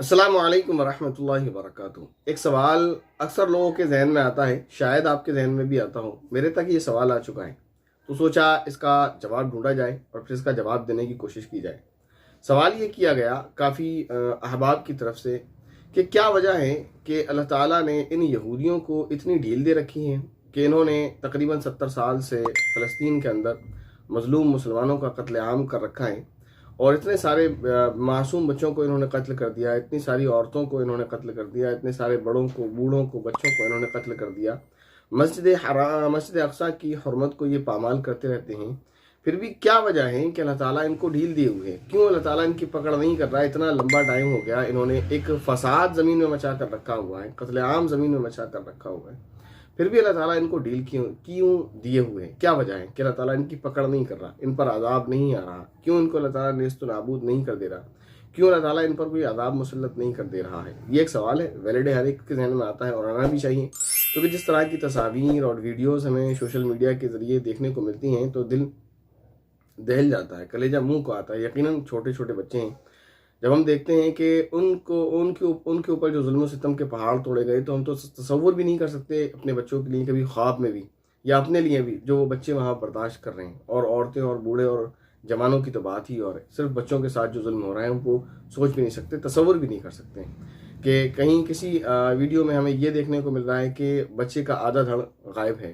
अस्सलामु अलैकुम वरहमतुल्लाहि वबरकातुहू। एक सवाल अक्सर लोगों के जहन में आता है, शायद आपके जहन में भी आता हो, मेरे तक ये सवाल आ चुका है, तो सोचा इसका जवाब ढूंढा जाए और फिर इसका जवाब देने की कोशिश की जाए। सवाल ये किया गया काफ़ी अहबाब की तरफ से कि क्या वजह है कि अल्लाह ताला ने इन यहूदियों को इतनी ढील दे रखी है कि इन्होंने तकरीबन 70 साल से फ़लस्तीन के अंदर मज़लूम मुसलमानों का कत्लेआम कर रखा है और इतने सारे मासूम बच्चों को इन्होंने कत्ल कर दिया, इतनी सारी औरतों को इन्होंने कत्ल कर दिया, इतने सारे बड़ों को, बूढ़ों को, बच्चों को इन्होंने कत्ल कर दिया। मस्जिद अक़सा की हुर्मत को ये पामाल करते रहते हैं। फिर भी क्या वजह है कि अल्लाह ताला इनको ढील दिए हुए है? क्यों अल्लाह ताला इनकी पकड़ नहीं कर रहा है? इतना लंबा टाइम हो गया, इन्होंने एक फसाद ज़मीन में मचा कर रखा हुआ है, कत्लेआम ज़मीन में मचा कर रखा हुआ है, फिर भी अल्लाह ताला इनको डील क्यों क्यों दिए हुए हैं? क्या वजह है कि अल्लाह ताला इनकी पकड़ नहीं कर रहा, इन पर अजाब नहीं आ रहा? क्यों इनको अल्लाह ताला नेस्त नाबूद नहीं कर दे रहा? क्यों अल्लाह ताला इन पर कोई अजाब मुसल्लत नहीं कर दे रहा है? ये एक सवाल है, वैलिड है, हर एक के जहन में आता है और आना भी चाहिए, क्योंकि जिस तरह की तस्वीर और वीडियोज़ हमें सोशल मीडिया के ज़रिए देखने को मिलती हैं तो दिल दहल जाता है, कलेजा मुंह को आता है। यकीनन छोटे छोटे बच्चे हैं, जब हम देखते हैं कि उनके ऊपर जो जुल्म सितम के पहाड़ तोड़े गए, तो हम तो तसव्वुर भी नहीं कर सकते अपने बच्चों के लिए, कभी ख्वाब में भी या अपने लिए भी, जो वो बच्चे वहाँ बर्दाश्त कर रहे हैं। और औरतें और बूढ़े और जवानों की तो बात ही और है, सिर्फ बच्चों के साथ जो जुल्म हो रहा है वो सोच भी नहीं सकते, तसव्वुर भी नहीं कर सकते कि कहीं किसी वीडियो में हमें ये देखने को मिल रहा है कि बच्चे का आधा धड़ गायब है,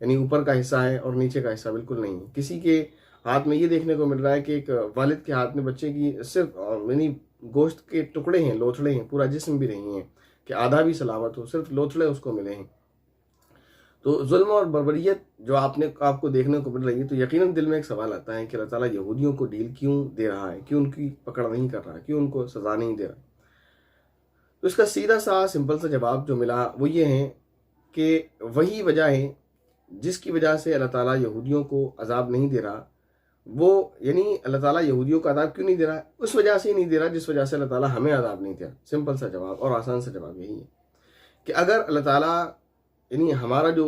यानी ऊपर का हिस्सा है और नीचे का हिस्सा बिल्कुल नहीं है। किसी के हाथ में ये देखने को मिल रहा है कि एक वालिद के हाथ में बच्चे की सिर्फ यानी गोश्त के टुकड़े हैं, लोथड़े हैं, पूरा जिस्म भी नहीं है कि आधा भी सलामत हो, सिर्फ लोथड़े उसको मिले हैं। तो जुल्म और बर्बरियत जो आपको देखने को मिल रही है, तो यकीनन दिल में एक सवाल आता है कि अल्लाह ताला यहूदियों को डील क्यों दे रहा है, क्यों उनकी पकड़ नहीं कर रहा है, क्यों उनको सज़ा नहीं दे रहा। तो इसका सीधा सा सिंपल सा जवाब जो मिला वो ये है कि वही वजह है जिसकी वजह से अल्लाह ताला यहूदियों को अजाब नहीं दे रहा, वो यानी अल्लाह ताला यहूदियों का अज़ाब क्यों नहीं दे रहा है? उस वजह से ही नहीं दे रहा जिस वजह से अल्लाह ताला हमें अज़ाब नहीं दे रहा। सिंपल सा जवाब और आसान सा जवाब यही है कि अगर अल्लाह ताला यानी हमारा जो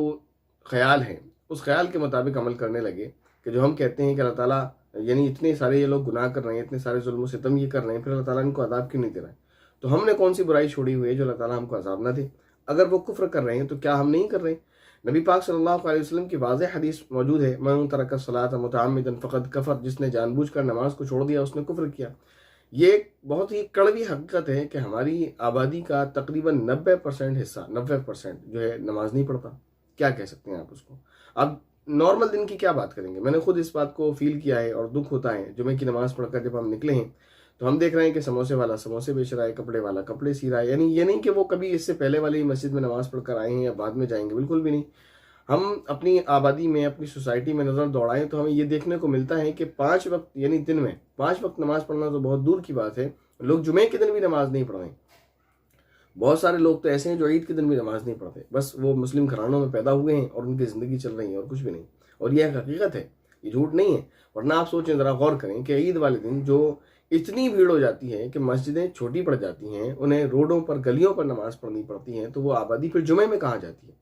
ख्याल है उस ख्याल के मुताबिक अमल करने लगे, कि जो हम कहते हैं कि अल्लाह ताला यानी इतने सारे ये लोग गुनाह कर रहे हैं, इतने सारे जुल्म सितम ये कर रहे हैं, फिर अल्लाह ताला इनको अज़ाब क्यों नहीं दे रहा है? तो हमने कौन सी बुराई छोड़ी हुई है जो अल्लाह ताला हमको अज़ाब ना दे? अगर वो कुफ्र कर रहे हैं तो क्या हम नहीं कर रहे? नबी पाक सल्लल्लाहु अलैहि वसल्लम की वाज़ेह हदीस मौजूद है, मन तरक सलात मुतअम्मिदन फ़क़द कफ़र, जिसने जानबूझकर नमाज को छोड़ दिया उसने कुफ्र किया। ये एक बहुत ही कड़वी हकीकत है कि हमारी आबादी का तकरीबन 90% हिस्सा, 90% जो है नमाज नहीं पढ़ता। क्या कह सकते हैं आप उसको? अब नॉर्मल दिन की क्या बात करेंगे, मैंने खुद इस बात को फील किया है और दुख होता है। जुमे की नमाज़ पढ़कर जब हम निकले हैं तो हम देख रहे हैं कि समोसे वाला समोसे बेच रहा है, कपड़े वाला कपड़े सी रहा है। यानी ये नहीं कि वो कभी इससे पहले वाली मस्जिद में नमाज़ पढ़कर आए हैं या बाद में जाएंगे, बिल्कुल भी नहीं। हम अपनी आबादी में, अपनी सोसाइटी में नज़र दौड़ाएं तो हमें ये देखने को मिलता है कि 5 वक्त यानी दिन में 5 वक्त नमाज़ पढ़ना तो बहुत दूर की बात है, लोग जुमे के दिन भी नमाज नहीं पढ़ रहे हैं। बहुत सारे लोग तो ऐसे हैं जो ईद के दिन भी नमाज नहीं पढ़ते, बस वो मुस्लिम घरानों में पैदा हुए हैं और उनकी ज़िंदगी चल रही है और कुछ भी नहीं। और यह हकीकत है, ये झूठ नहीं है। वरना आप सोचें, ज़रा गौर करें कि ईद वाले दिन जो इतनी भीड़ हो जाती है कि मस्जिदें छोटी पड़ जाती हैं, उन्हें रोडों पर, गलियों पर नमाज पढ़नी पड़ती है, तो वो आबादी फिर जुमे में कहाँ जाती है?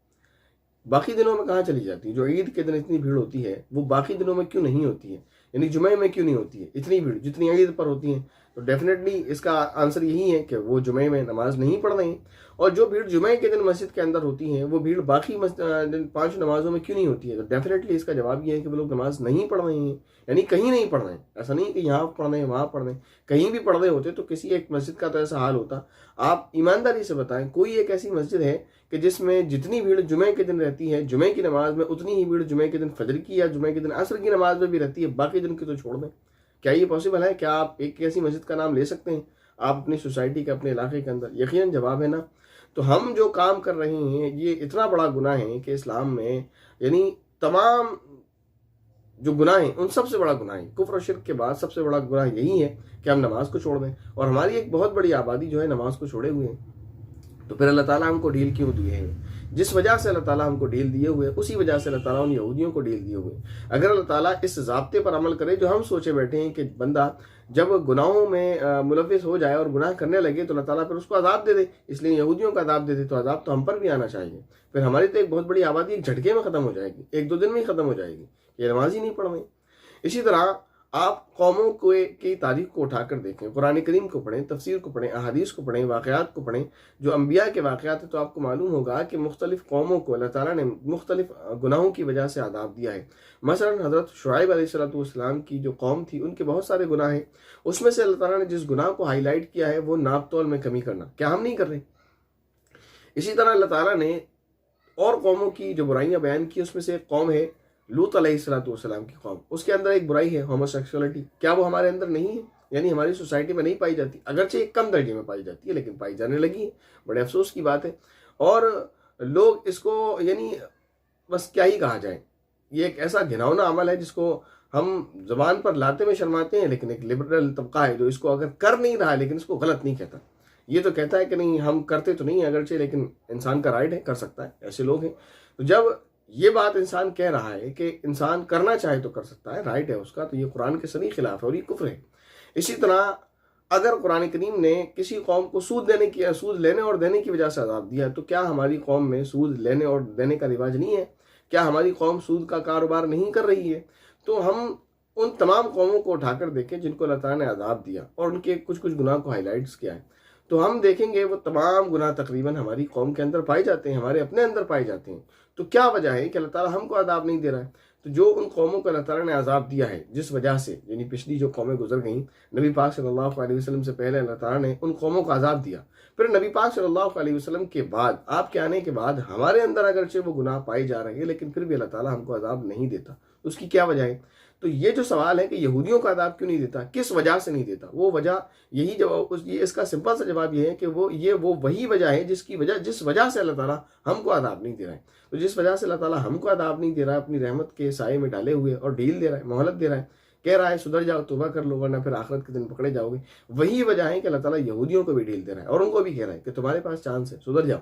बाकी दिनों में कहाँ चली जाती है? जो ईद के दिन इतनी भीड़ होती है वो बाकी दिनों में क्यों नहीं होती है? यानी जुमे में क्यों नहीं होती है इतनी भीड़ जितनी ईद पर होती है? तो डेफिनेटली इसका आंसर यही है कि वो जुमे में नमाज नहीं पढ़ रहे हैं। और जो भीड़ जुमे के दिन मस्जिद के अंदर होती है वो भीड़ बाकी 5 नमाजों में क्यों नहीं होती है? तो डेफिनेटली इसका जवाब ये है कि वो लोग नमाज नहीं पढ़ रहे हैं, यानी कहीं नहीं पढ़ रहे हैं। ऐसा नहीं कि यहाँ पढ़ रहे हैं वहाँ पढ़ रहे हैं, कहीं भी पढ़ रहे होते तो किसी एक मस्जिद का तो ऐसा हाल होता। आप ईमानदारी से बताएं, कोई एक ऐसी मस्जिद है कि जिसमें जितनी भीड़ जुमे के दिन रहती है जुमे की नमाज में, उतनी ही भीड़ जुमे के दिन फजर की या जुमे के दिन असर की नमाज में भी रहती है, बाकी दिन की तो छोड़ दें? क्या ये पॉसिबल है? क्या आप एक ऐसी मस्जिद का नाम ले सकते हैं आप अपनी सोसाइटी के, अपने इलाके के अंदर? यकीनन जवाब है ना। तो हम जो काम कर रहे हैं ये इतना बड़ा गुनाह है कि इस्लाम में यानी तमाम जो गुनाह हैं उन सबसे बड़ा गुनाह है, कुफ्र और शिर्क के बाद सबसे बड़ा गुनाह यही है कि हम नमाज को छोड़ दें। और हमारी एक बहुत बड़ी आबादी जो है नमाज को छोड़े हुए हैं। तो फिर अल्लाह ताला हमको डील क्यों दिए हैं? जिस वजह से अल्लाह ताला हमको डील दिए हुए, उसी वजह से अल्लाह ताला उन यहूदियों को डील दिए हुए। अगर अल्लाह ताला इस ज़ाब्ते पर अमल करे जो हम सोचे बैठे हैं कि बंदा जब गुनाहों में मुलव्विस हो जाए और गुनाह करने लगे तो अल्लाह ताला फिर उसको अज़ाब दे दे, इसलिए यहूदियों का अज़ाब दे दे, तो अज़ाब तो हम पर भी आना चाहिए। फिर हमारी तो एक बहुत बड़ी आबादी एक झटके में ख़त्म हो जाएगी, 1-2 दिन में ही ख़त्म हो जाएगी, ये नमाज ही नहीं पढ़ रहे। इसी तरह आप कौमों की तारीख को उठाकर देखें, कुरान करीम को पढ़ें, तफसीर को पढ़ें, अहादीस को पढ़ें, वाक़यात को पढ़ें, जो अम्बिया के वाक़यात हैं, तो आपको मालूम होगा कि मुख्तलिफ़ कौमों को अल्लाह ताला ने मुख्तलिफ़ गुनाहों की वजह से अज़ाब दिया है। मसलन हज़रत शुआइब अलैहिस्सलाम की जो कौम थी, उनके बहुत सारे गुनाह हैं। उसमें से अल्लाह ताला ने जिस गुनाह को हाईलाइट किया है वो नाप तोल में कमी करना। क्या हम नहीं कर रहे? इसी तरह अल्लाह ताला ने और कौमों की जो बुराइयां बयान की, उसमें से एक कौम है लूत अलैहिस्सलाम की कौम। उसके अंदर एक बुराई है होमोसेक्सुअलिटी। क्या वो हमारे अंदर नहीं है? यानी हमारी सोसाइटी में नहीं पाई जाती, अगरचे एक कम दर्जे में पाई जाती है, लेकिन पाई जाने लगी है। बड़े अफसोस की बात है। और लोग इसको यानी बस क्या ही कहा जाए, ये एक ऐसा घिनौना अमल है जिसको हम जबान पर लाते में शर्माते हैं, लेकिन एक लिबरल तबका है जो इसको अगर कर नहीं रहा है लेकिन इसको गलत नहीं कहता। ये तो कहता है कि नहीं हम करते तो नहीं है अगरचे, लेकिन इंसान का राइट है, कर सकता है। ऐसे लोग हैं। तो जब ये बात इंसान कह रहा है कि इंसान करना चाहे तो कर सकता है, राइट है उसका, तो ये कुरान के सही खिलाफ है और ये कुफ्र है। इसी तरह अगर कुरान करीम ने किसी कौम को सूद लेने और देने की वजह से अज़ाब दिया है, तो क्या हमारी कौम में सूद लेने और देने का रिवाज नहीं है? क्या हमारी कौम सूद का कारोबार नहीं कर रही है? तो हम उन तमाम कौमों को उठाकर देखें जिनको अल्लाह ताला ने अज़ाब दिया और उनके कुछ कुछ गुनाह को हाईलाइट्स किया है, तो हम देखेंगे वो तमाम गुनाह तकरीबन हमारी कौम के अंदर पाए जाते हैं, हमारे अपने अंदर पाए जाते हैं। तो क्या वजह है कि अल्लाह ताला हमको अज़ाब नहीं दे रहा है? तो जो उन कौमों को अल्लाह ताला ने अज़ाब दिया है, जिस वजह से यानी पिछली जो कौमें गुजर गईं, नबी पाक सल्लल्लाहु अलैहि वसल्लम से पहले अल्लाह ताला ने उन कौमों को अज़ाब दिया। फिर नबी पाक सल्लल्लाहु अलैहि वसल्लम के बाद, आपके आने के बाद हमारे अंदर अगरचे वो गुनाह पाए जा रहे हैं, लेकिन फिर भी अल्लाह ताला हमको अज़ाब नहीं देता। उसकी क्या वजह है? तो ये जो सवाल है कि यहूदियों का अज़ाब क्यों नहीं देता, किस वजह से नहीं देता, वो वजह यही जवाब इसका सिंपल सा जवाब ये है कि वो वही वजह है जिस वजह से अल्लाह ताला हमको अज़ाब नहीं दे रहा है। तो जिस वजह से अल्लाह ताला हमको अज़ाब नहीं दे रहा है, अपनी रहमत के साए में डाले हुए और ढील दे रहा है, मोहलत दे रहा है, कह रहा है सुधर जाओ, तौबा कर लो, वरना फिर आखिरत के दिन पकड़े जाओगे। वही वजह है कि अल्लाह ताला यहूदियों को भी ढील दे रहा है और उनको भी कह रहा है कि तुम्हारे पास चांस है, सुधर जाओ।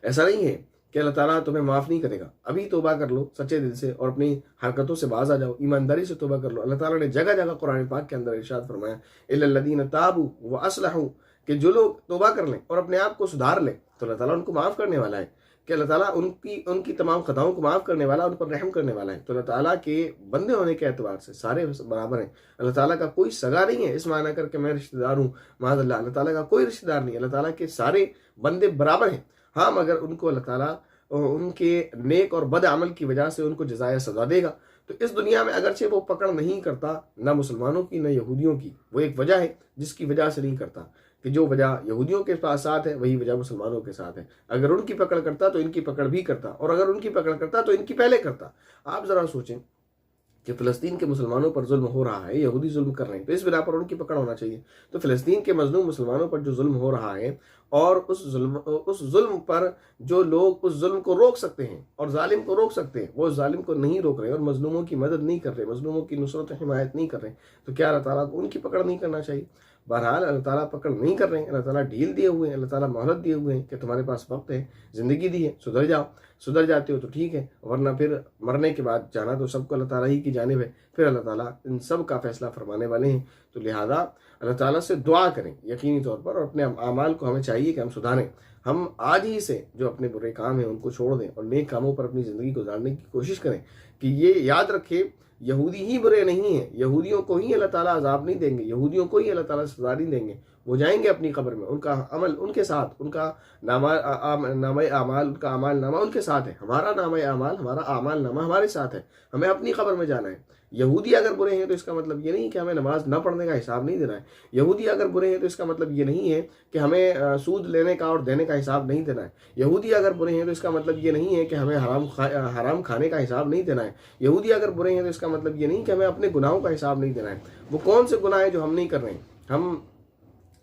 ऐसा नहीं है कि अल्लाह ताला तुम्हें माफ़ नहीं करेगा, अभी तौबा कर लो सच्चे दिल से और अपनी हरकतों से बाज आ जाओ, ईमानदारी से तौबा कर लो। अल्लाह ताला ने जगह जगह कुरान पाक के अंदर इरशाद फरमाया, इल्लल्लज़ीना ताबू व अस्लहू, कि जो लोग तौबा कर लें और अपने आप को सुधार लें तो अल्लाह ताला उनको माफ़ करने वाला है, कि अल्लाह ताला उनकी तमाम खताओं को माफ़ करने वाला, उन पर रहम करने वाला है। तो अल्लाह ताला के बंदे होने के एतबार से सारे बराबर हैं। अल्लाह ताला का कोई सगा नहीं है इस माना करके मैं रिश्तेदार हूँ, माज़अल्लाह, अल्लाह ताला का कोई रिश्तेदार नहीं। अल्लाह ताला के सारे बंदे बराबर हैं। हाँ, मगर उनको अल्लाह ताला उनके नेक और बद अमल की वजह से उनको जज़ाया सज़ा देगा। तो इस दुनिया में अगरचे वो पकड़ नहीं करता, ना मुसलमानों की ना यहूदियों की, वो एक वजह है जिसकी वजह से नहीं करता, कि जो वजह यहूदियों के पास साथ है वही वजह मुसलमानों के साथ है। अगर उनकी पकड़ करता तो इनकी पकड़ भी करता, और अगर उनकी पकड़ करता तो इनकी पहले करता। आप ज़रा सोचें कि फ़लस्तीन के मुसलमानों पर जुल्म हो रहा है, यहूदी जुल्म कर रहे हैं, तो इस बिना पर उनकी पकड़ होना चाहिए। तो फ़लस्तीन के मज़लूम मुसलमानों पर जो जुल्म हो रहा है और उस जुल्म पर जो लोग उस जुल्म को रोक सकते हैं और जालिम को रोक सकते हैं, वो जालिम को नहीं रोक रहे और मज़लूमों की मदद नहीं कर रहे, मज़लूमों की नुसरत हिमायत नहीं कर रहे, तो क्या अल्लाह ताला को उनकी पकड़ नहीं करना चाहिए? बहरहाल अल्लाह ताला पकड़ नहीं कर रहे हैं, अल्लाह ताला ढील दिए हुए हैं, अल्लाह ताला मोहलत दिए हुए हैं कि तुम्हारे पास वक्त है, ज़िंदगी दी है, सुधर जाओ। सुधर जाते हो तो ठीक है, वरना फिर मरने के बाद जाना तो सबको अल्लाह ताला ही की जानिब है, फिर अल्लाह ताला इन सब का फैसला फरमाने वाले हैं। तो लिहाजा अल्लाह ताला से दुआ करें यकीनी तौर पर, और अपने अमाल को हमें चाहिए कि हम सुधारें। हम आज ही से जो अपने बुरे काम हैं उनको छोड़ दें और नेक कामों पर अपनी ज़िंदगी गुजारने की कोशिश करें। कि ये याद रखें, यहूदी ही बुरे नहीं हैं, यहूदियों को ही अल्लाह ताला अजाब नहीं देंगे, यहूदियों को ही अल्लाह ताला सज़ा नहीं देंगे। वो जाएंगे अपनी कब्र में, उनका अमल उनके साथ, उनका नामा आमाल, उनका अमाल नामा उनके साथ है, हमारा नामा आमाल, हमारा अमाल नामा हमारे साथ है, हमें अपनी कब्र में जाना है। यहूदी अगर बुरे हैं तो इसका मतलब ये नहीं कि हमें नमाज न पढ़ने का हिसाब नहीं देना है। यहूदी अगर बुरे हैं तो इसका मतलब ये नहीं है कि हमें सूद लेने का और देने का हिसाब नहीं देना है। यहूदी अगर बुरे हैं तो इसका मतलब ये नहीं है कि हमें हराम खाने का हिसाब नहीं देना है। यहूदी अगर बुरे हैं तो इसका मतलब ये नहीं कि हमें अपने गुनाहों का हिसाब नहीं देना है। वो कौन से गुनाह हैं जो हम नहीं कर रहे हैं? हम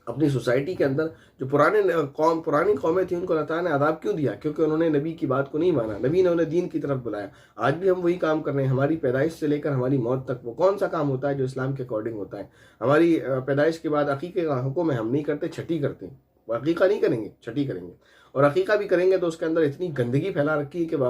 अपनी सोसाइटी के अंदर जो पुरानी कौमें थी उनको अल्लाह ताला ने अदाब क्यों दिया? क्योंकि उन्होंने नबी की बात को नहीं माना, नबी ने उन्हें दीन की तरफ बुलाया। आज भी हम वही काम कर रहे हैं। हमारी पैदाइश से लेकर हमारी मौत तक वो कौन सा काम होता है जो इस्लाम के अकॉर्डिंग होता है? हमारी पैदाइश के बाद अकीक़े का हुक्म है, हम नहीं करते, छठी करते हैं। अकीक़ा नहीं करेंगे, छठी करेंगे। और अकीका भी करेंगे तो उसके अंदर इतनी गंदगी फैला रखी है कि वो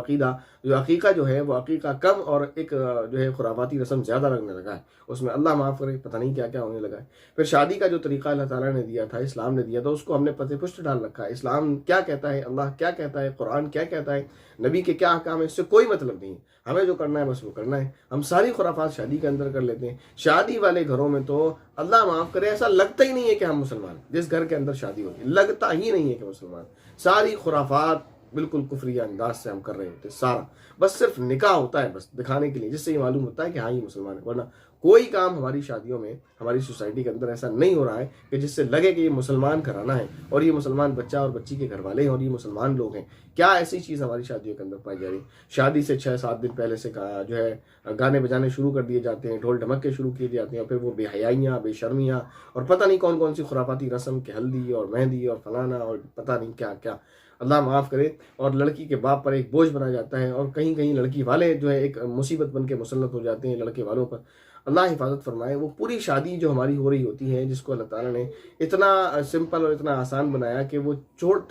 अकीका जो है वो अकीका कम और एक जो है खुराफाती रस्म ज़्यादा लगने लगा है, उसमें अल्लाह माफ़ करे पता नहीं क्या क्या होने लगा है। फिर शादी का जो तरीका अल्लाह ताला ने दिया था, इस्लाम ने दिया था, उसको हमने पते पुष्ट डाल रखा है। इस्लाम क्या कहता है, अल्लाह क्या कहता है, कुरान क्या कहता है, नबी के क्या अहकाम है, इससे कोई मतलब नहीं है। हमें जो करना है बस वो करना है। हम सारी खुराफात शादी के अंदर कर लेते हैं। शादी वाले घरों में तो अल्लाह माफ़ करे ऐसा लगता ही नहीं है कि हम मुसलमान, जिस घर के अंदर शादी होती है लगता ही नहीं है कि मुसलमान। सारी खुराफात बिल्कुल कुफरिया अंदाज से हम कर रहे होते सारा, बस सिर्फ निकाह होता है बस दिखाने के लिए, जिससे ये मालूम होता है कि हाँ ये मुसलमान है। वरना कोई काम हमारी शादियों में, हमारी सोसाइटी के अंदर ऐसा नहीं हो रहा है कि जिससे लगे कि ये मुसलमान कराना है और ये मुसलमान बच्चा और बच्ची के घर वाले हैं और ये मुसलमान लोग हैं। क्या ऐसी चीज़ हमारी शादियों के अंदर पाई जा रही है? शादी से 6-7 दिन पहले से जो है गाने बजाने शुरू कर दिए जाते हैं, ढोल ढमक्के शुरू किए जाते हैं, और फिर वो बेहयाइयाँ, बेशर्मियाँ और पता नहीं कौन कौन सी खुराफाती रस्म के हल्दी और मेहंदी और फलाना और पता नहीं क्या क्या, अल्लाह माफ़ करे। और लड़की के बाप पर एक बोझ बना जाता है और कहीं कहीं लड़की वाले जो है एक मुसीबत बन के मुसल्लत हो जाते हैं लड़के वालों पर। अल्लाह हिफाजत फरमाए। वो पूरी शादी जो हमारी हो रही होती है, जिसको अल्लाह ताला ने इतना सिंपल और इतना आसान बनाया कि वो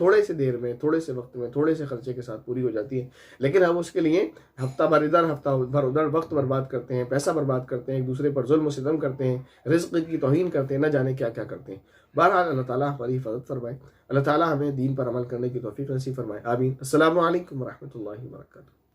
थोड़े से देर में, थोड़े से वक्त में, थोड़े से खर्चे के साथ पूरी हो जाती है। लेकिन हम उसके लिए हफ्ता भर इधर हफ्ता भर उधर वक्त बर्बाद करते हैं, पैसा बर्बाद करते हैं, एक दूसरे पर जुल्म सितम करते हैं, रिज़्क़ की तौहीन करते हैं, न जाने क्या क्या करते हैं। बहरहाल अल्लाह ताला हमारी हिफाजत फरमाए। अल्लाह ताला हमें दीन पर अमल करने की तौफीक नसीब फरमाए। आमीन। अस्सलामु अलैकुम व रहमतुल्लाहि व बरकातुहू।